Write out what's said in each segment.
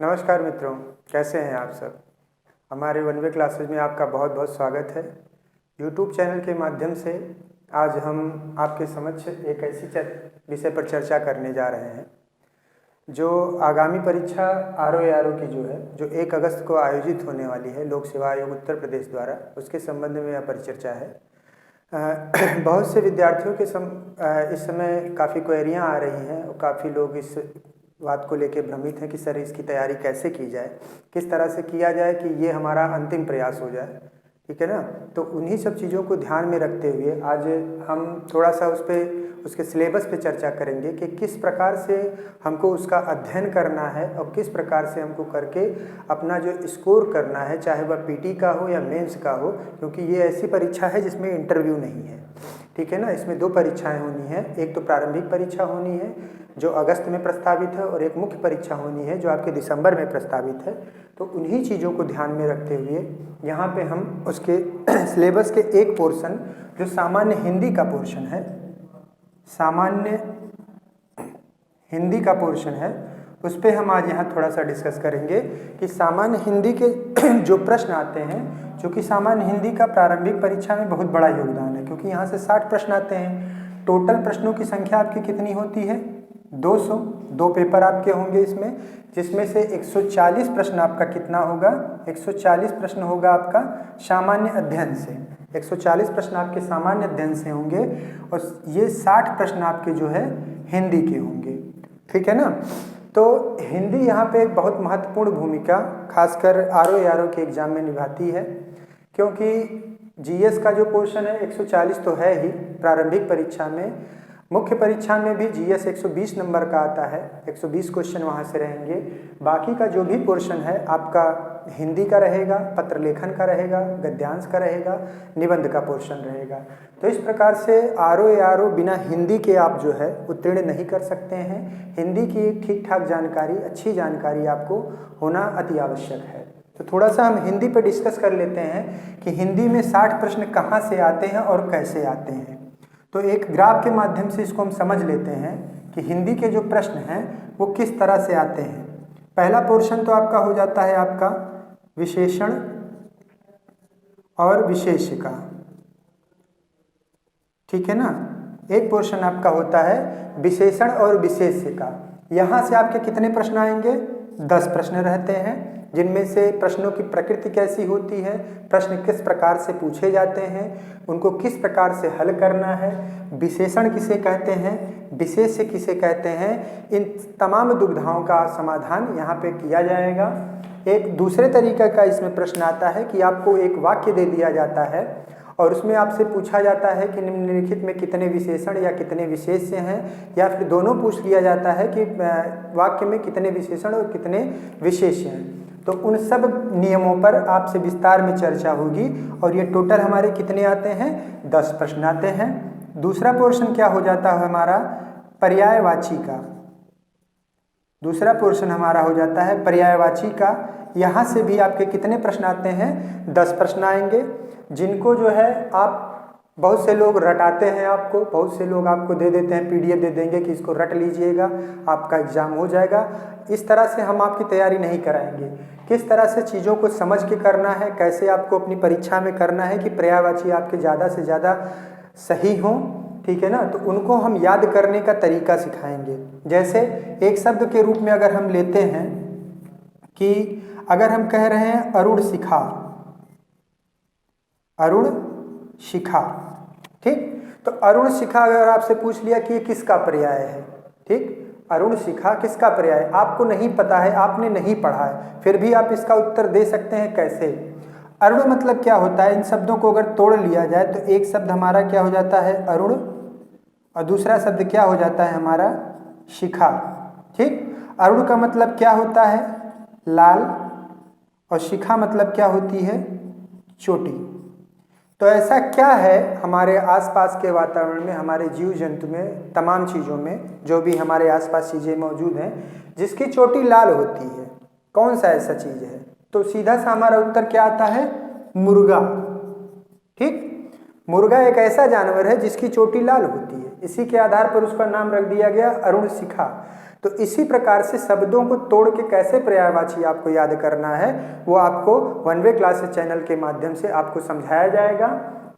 नमस्कार मित्रों, कैसे हैं आप सब। हमारे वन वे क्लासेज में आपका बहुत बहुत स्वागत है। यूट्यूब चैनल के माध्यम से आज हम आपके समक्ष एक ऐसी विषय पर चर्चा करने जा रहे हैं जो आगामी परीक्षा आर की जो 1 अगस्त को आयोजित होने वाली है लोक सेवा आयोग उत्तर प्रदेश द्वारा, उसके संबंध में यह परिचर्चा है। बहुत से विद्यार्थियों के इस समय काफ़ी क्वेरियाँ आ रही हैं और काफ़ी लोग इस बात को लेकर भ्रमित हैं कि सर इसकी तैयारी कैसे की जाए, किस तरह से किया जाए कि ये हमारा अंतिम प्रयास हो जाए, ठीक है ना। तो उन्हीं सब चीज़ों को ध्यान में रखते हुए आज हम थोड़ा सा उसके सिलेबस पे चर्चा करेंगे कि किस प्रकार से हमको उसका अध्ययन करना है और किस प्रकार से हमको करके अपना जो स्कोर करना है, चाहे वह पीटी का हो या मेंस का हो, क्योंकि ये ऐसी परीक्षा है जिसमें इंटरव्यू नहीं है, ठीक है ना। इसमें 2 परीक्षाएं होनी है, एक तो प्रारंभिक परीक्षा होनी है जो अगस्त में प्रस्तावित है और एक मुख्य परीक्षा होनी है जो आपके दिसंबर में प्रस्तावित है। तो उन्हीं चीज़ों को ध्यान में रखते हुए यहाँ पे हम उसके सिलेबस के एक पोर्शन जो सामान्य हिंदी का पोर्शन है, सामान्य हिंदी का पोर्शन है, उस पर हम आज यहाँ थोड़ा सा डिस्कस करेंगे कि सामान्य हिंदी के जो प्रश्न आते हैं, चूँकि सामान्य हिंदी का प्रारंभिक परीक्षा में बहुत बड़ा योगदान है, क्योंकि यहाँ से 60 प्रश्न आते हैं। टोटल प्रश्नों की संख्या आपकी कितनी होती है? 200। 2 पेपर आपके होंगे इसमें, जिसमें से 140 प्रश्न आपका कितना होगा? 140 प्रश्न होगा आपका सामान्य अध्ययन से। 140 प्रश्न आपके सामान्य अध्ययन से होंगे और ये 60 प्रश्न आपके जो है हिंदी के होंगे, ठीक है ना। तो हिंदी यहाँ पे एक बहुत महत्वपूर्ण भूमिका खासकर आर के एग्जाम में निभाती है, क्योंकि जीएस का जो पोर्शन है 140 तो है ही प्रारंभिक परीक्षा में। मुख्य परीक्षा में भी जीएस 120 नंबर का आता है, 120 क्वेश्चन वहाँ से रहेंगे। बाकी का जो भी पोर्शन है आपका हिंदी का रहेगा, पत्र लेखन का रहेगा, गद्यांश का रहेगा, निबंध का पोर्शन रहेगा। तो इस प्रकार से आर बिना हिंदी के आप जो है उत्तीर्ण नहीं कर सकते हैं। हिंदी की एक ठीक ठाक जानकारी, अच्छी जानकारी आपको होना अति आवश्यक है। तो थोड़ा सा हम हिंदी पर डिस्कस कर लेते हैं कि हिंदी में 60 प्रश्न कहाँ से आते हैं और कैसे आते हैं। तो एक ग्राफ के माध्यम से इसको हम समझ लेते हैं कि हिंदी के जो प्रश्न हैं वो किस तरह से आते हैं। पहला पोर्शन तो आपका हो जाता है आपका विशेषण और विशेष्यिका, ठीक है ना। एक पोर्शन आपका होता है विशेषण और विशेष्यिका। यहाँ से आपके कितने प्रश्न आएंगे? 10 प्रश्न रहते हैं, जिनमें से प्रश्नों की प्रकृति कैसी होती है, प्रश्न किस प्रकार से पूछे जाते हैं, उनको किस प्रकार से हल करना है, विशेषण किसे कहते हैं, विशेष्य किसे कहते हैं, इन तमाम दुविधाओं का समाधान यहाँ पे किया जाएगा। एक दूसरे तरीके का इसमें प्रश्न आता है कि आपको एक वाक्य दे दिया जाता है और उसमें आपसे पूछा जाता है कि निम्नलिखित में कितने विशेषण या कितने विशेष्य हैं, या फिर दोनों पूछ लिया जाता है कि वाक्य में कितने विशेषण और कितने विशेष्य हैं। तो उन सब नियमों पर आपसे विस्तार में चर्चा होगी और ये टोटल हमारे कितने आते हैं? 10 प्रश्न आते हैं। दूसरा पोर्शन क्या हो जाता है हमारा? पर्यायवाची का। दूसरा पोर्शन हमारा हो जाता है पर्यायवाची का। यहाँ से भी आपके कितने प्रश्न आते हैं? 10 प्रश्न आएंगे, जिनको जो है आप बहुत से लोग रटाते हैं, आपको बहुत से लोग आपको दे देते हैं, पीडीएफ दे देंगे कि इसको रट लीजिएगा, आपका एग्जाम हो जाएगा। इस तरह से हम आपकी तैयारी नहीं कराएंगे। किस तरह से चीज़ों को समझ के करना है, कैसे आपको अपनी परीक्षा में करना है कि पर्यायवाची आपके ज़्यादा से ज़्यादा सही हों, ठीक है ना। तो उनको हम याद करने का तरीका सिखाएंगे। जैसे एक शब्द के रूप में अगर हम लेते हैं कि अगर हम कह रहे हैं अरुण शिखा, अरुण शिखा, ठीक। तो अरुण शिखा अगर आपसे पूछ लिया कि ये किसका पर्याय है, ठीक, अरुण शिखा किसका पर्याय है, आपको नहीं पता है, आपने नहीं पढ़ा है, फिर भी आप इसका उत्तर दे सकते हैं। कैसे? अरुण मतलब क्या होता है? इन शब्दों को अगर तोड़ लिया जाए तो एक शब्द हमारा क्या हो जाता है? अरुण, और दूसरा शब्द क्या हो जाता है हमारा? शिखा, ठीक। अरुण का मतलब क्या होता है? लाल, और शिखा मतलब क्या होती है? चोटी। तो ऐसा क्या है हमारे आसपास के वातावरण में, हमारे जीव जंतु में, तमाम चीज़ों में, जो भी हमारे आसपास चीज़ें मौजूद हैं, जिसकी चोटी लाल होती है? कौन सा ऐसा चीज़ है? तो सीधा सा हमारा उत्तर क्या आता है? मुर्गा, ठीक। मुर्गा एक ऐसा जानवर है जिसकी चोटी लाल होती है, इसी के आधार पर उसका नाम रख दिया गया अरुण शिखा। तो इसी प्रकार से शब्दों को तोड़ के कैसे पर्यायवाची आपको याद करना है वो आपको वन वे क्लासेस चैनल के माध्यम से आपको समझाया जाएगा।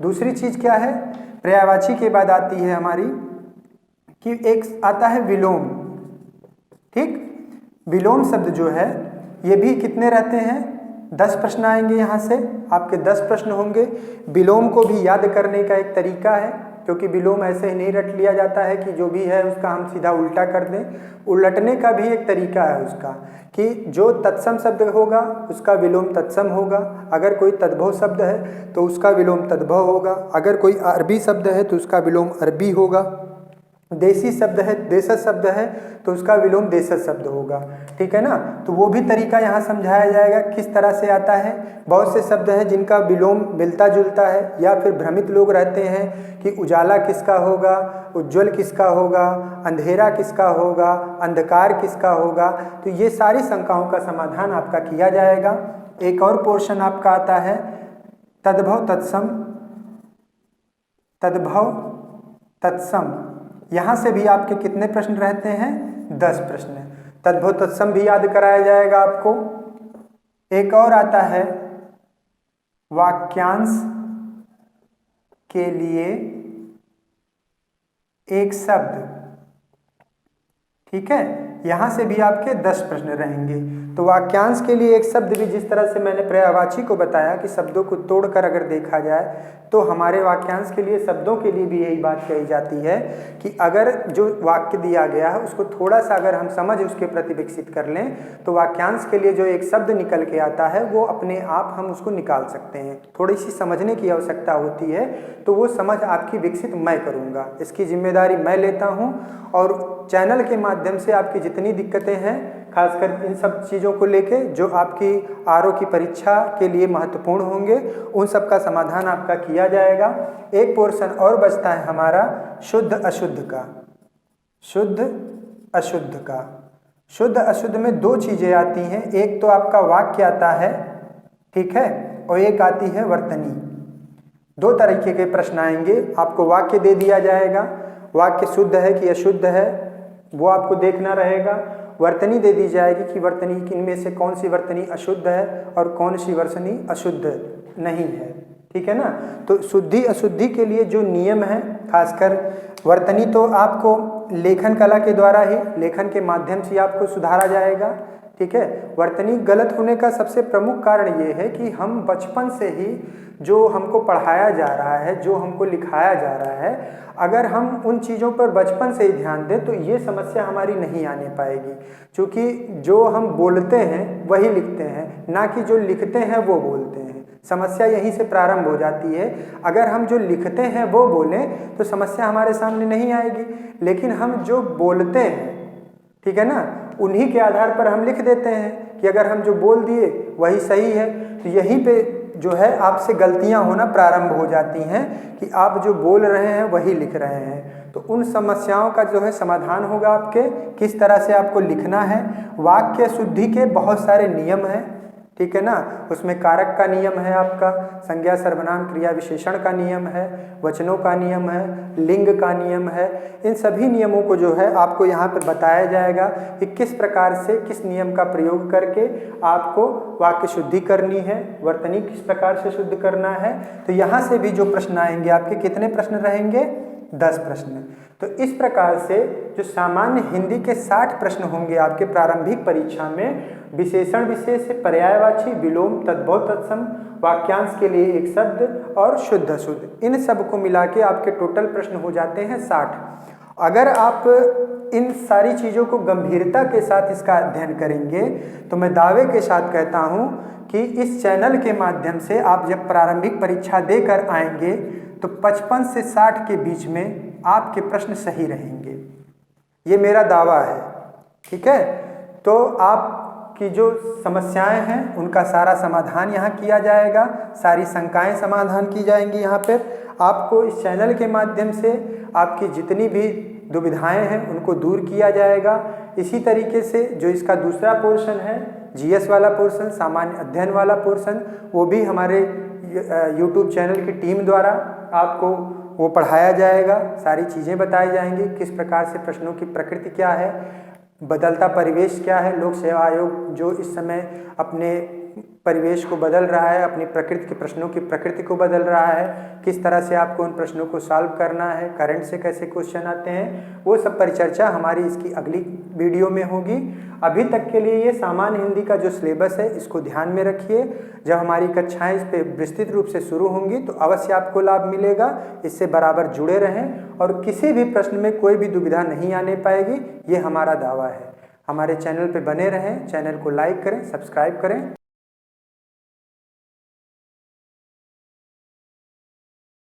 दूसरी चीज़ क्या है, पर्यायवाची के बाद आती है हमारी कि एक आता है विलोम। ठीक, विलोम शब्द जो है ये भी कितने रहते हैं, 10 प्रश्न आएंगे यहाँ से, आपके 10 प्रश्न होंगे। विलोम को भी याद करने का एक तरीका है, क्योंकि विलोम ऐसे ही नहीं रट लिया जाता है कि जो भी है उसका हम सीधा उल्टा कर दें। उलटने का भी एक तरीका है उसका, कि जो तत्सम शब्द होगा उसका विलोम तत्सम होगा, अगर कोई तद्भव शब्द है तो उसका विलोम तद्भव होगा, अगर कोई अरबी शब्द है तो उसका विलोम अरबी होगा, देसी शब्द है, देशज शब्द है तो उसका विलोम देशज शब्द होगा। ठीक है ना, तो वो भी तरीका यहाँ समझाया जाएगा किस तरह से आता है। बहुत से शब्द हैं जिनका विलोम मिलता जुलता है, या फिर भ्रमित लोग रहते हैं कि उजाला किसका होगा, उज्ज्वल किसका होगा, अंधेरा किसका होगा, अंधकार किसका होगा। तो ये सारी शंकाओं का समाधान आपका किया जाएगा। एक और पोर्शन आपका आता है तद्भव तत्सम, तद्भव तत्सम। यहाँ से भी आपके कितने प्रश्न रहते हैं, 10 प्रश्न। तद्भव तत्सम भी याद कराया जाएगा आपको। एक और आता है वाक्यांश के लिए एक शब्द। ठीक है, यहाँ से भी आपके 10 प्रश्न रहेंगे। तो वाक्यांश के लिए एक शब्द भी, जिस तरह से मैंने पर्यायवाची को बताया कि शब्दों को तोड़कर अगर देखा जाए तो हमारे वाक्यांश के लिए, शब्दों के लिए भी यही बात कही जाती है कि अगर जो वाक्य दिया गया है उसको थोड़ा सा अगर हम समझ उसके प्रति विकसित कर लें तो वाक्यांश के लिए जो एक शब्द निकल के आता है वो अपने आप हम उसको निकाल सकते हैं। थोड़ी सी समझने की आवश्यकता होती है, तो वो समझ आपकी विकसित मैं करूँगा, इसकी जिम्मेदारी मैं लेता हूँ। और चैनल के माध्यम से आपकी जितनी दिक्कतें हैं, खासकर इन सब चीज़ों को लेके जो आपकी आरओ की परीक्षा के लिए महत्वपूर्ण होंगे, उन सब का समाधान आपका किया जाएगा। एक पोर्शन और बचता है हमारा शुद्ध अशुद्ध का। शुद्ध अशुद्ध का, शुद्ध अशुद्ध में 2 चीज़ें आती हैं, एक तो आपका वाक्य आता है, ठीक है, और एक आती है वर्तनी। 2 तरीके के प्रश्न आएंगे। आपको वाक्य दे दिया जाएगा, वाक्य शुद्ध है कि अशुद्ध है वो आपको देखना रहेगा। वर्तनी दे दी जाएगी कि वर्तनी इनमें से कौन सी वर्तनी अशुद्ध है और कौन सी वर्तनी अशुद्ध नहीं है। ठीक है ना, तो शुद्धि अशुद्धि के लिए जो नियम है, खासकर वर्तनी तो आपको लेखन कला के द्वारा ही, लेखन के माध्यम से आपको सुधारा जाएगा। ठीक है, वर्तनी गलत होने का सबसे प्रमुख कारण ये है कि हम बचपन से ही जो हमको पढ़ाया जा रहा है, जो हमको लिखाया जा रहा है, अगर हम उन चीज़ों पर बचपन से ही ध्यान दें तो ये समस्या हमारी नहीं आने पाएगी। क्योंकि जो हम बोलते हैं वही लिखते हैं, ना कि जो लिखते हैं वो बोलते हैं। समस्या यहीं से प्रारंभ हो जाती है। अगर हम जो लिखते हैं वो बोलें तो समस्या हमारे सामने नहीं आएगी, लेकिन हम जो बोलते हैं, ठीक है ना, उन्हीं के आधार पर हम लिख देते हैं कि अगर हम जो बोल दिए वही सही है। तो यहीं पे जो है आपसे गलतियां होना प्रारंभ हो जाती हैं कि आप जो बोल रहे हैं वही लिख रहे हैं। तो उन समस्याओं का जो है समाधान होगा आपके, किस तरह से आपको लिखना है। वाक्य शुद्धि के बहुत सारे नियम हैं, ठीक है ना, उसमें कारक का नियम है, आपका संज्ञा सर्वनाम क्रिया विशेषण का नियम है, वचनों का नियम है, लिंग का नियम है। इन सभी नियमों को जो है आपको यहाँ पर बताया जाएगा कि किस प्रकार से, किस नियम का प्रयोग करके आपको वाक्य शुद्धि करनी है, वर्तनी किस प्रकार से शुद्ध करना है। तो यहाँ से भी जो प्रश्न आएंगे आपके, कितने प्रश्न रहेंगे, 10 प्रश्न। तो इस प्रकार से जो सामान्य हिंदी के 60 प्रश्न होंगे आपके प्रारंभिक परीक्षा में, विशेषण विशेष से पर्यायवाची, विलोम, तद्भव तत्सम, वाक्यांश के लिए एक शब्द और शुद्ध अशुद्ध, इन सब को मिला के आपके टोटल प्रश्न हो जाते हैं 60। अगर आप इन सारी चीज़ों को गंभीरता के साथ इसका अध्ययन करेंगे तो मैं दावे के साथ कहता हूँ कि इस चैनल के माध्यम से आप जब प्रारंभिक परीक्षा देकर आएंगे तो 55 से 60 के बीच में आपके प्रश्न सही रहेंगे, ये मेरा दावा है। ठीक है, तो आपकी जो समस्याएं हैं उनका सारा समाधान यहाँ किया जाएगा, सारी शंकाएं समाधान की जाएंगी। यहाँ पर आपको इस चैनल के माध्यम से आपकी जितनी भी दुविधाएं हैं उनको दूर किया जाएगा। इसी तरीके से जो इसका दूसरा पोर्शन है, जीएस वाला पोर्शन, सामान्य अध्ययन वाला पोर्शन, वो भी हमारे यूट्यूब चैनल की टीम द्वारा आपको वो पढ़ाया जाएगा, सारी चीज़ें बताई जाएंगी, किस प्रकार से प्रश्नों की प्रकृति क्या है, बदलता परिवेश क्या है, लोक सेवा आयोग जो इस समय अपने परिवेश को बदल रहा है, अपनी प्रकृति के प्रश्नों की प्रकृति को बदल रहा है, किस तरह से आपको उन प्रश्नों को सॉल्व करना है, करंट से कैसे क्वेश्चन आते हैं, वो सब परिचर्चा हमारी इसकी अगली वीडियो में होगी। अभी तक के लिए ये सामान्य हिंदी का जो सिलेबस है इसको ध्यान में रखिए। जब हमारी कक्षाएं इस पर विस्तृत रूप से शुरू होंगी तो अवश्य आपको लाभ मिलेगा। इससे बराबर जुड़े रहें और किसी भी प्रश्न में कोई भी दुविधा नहीं आने पाएगी, ये हमारा दावा है। हमारे चैनल पे बने रहें, चैनल को लाइक करें, सब्सक्राइब करें।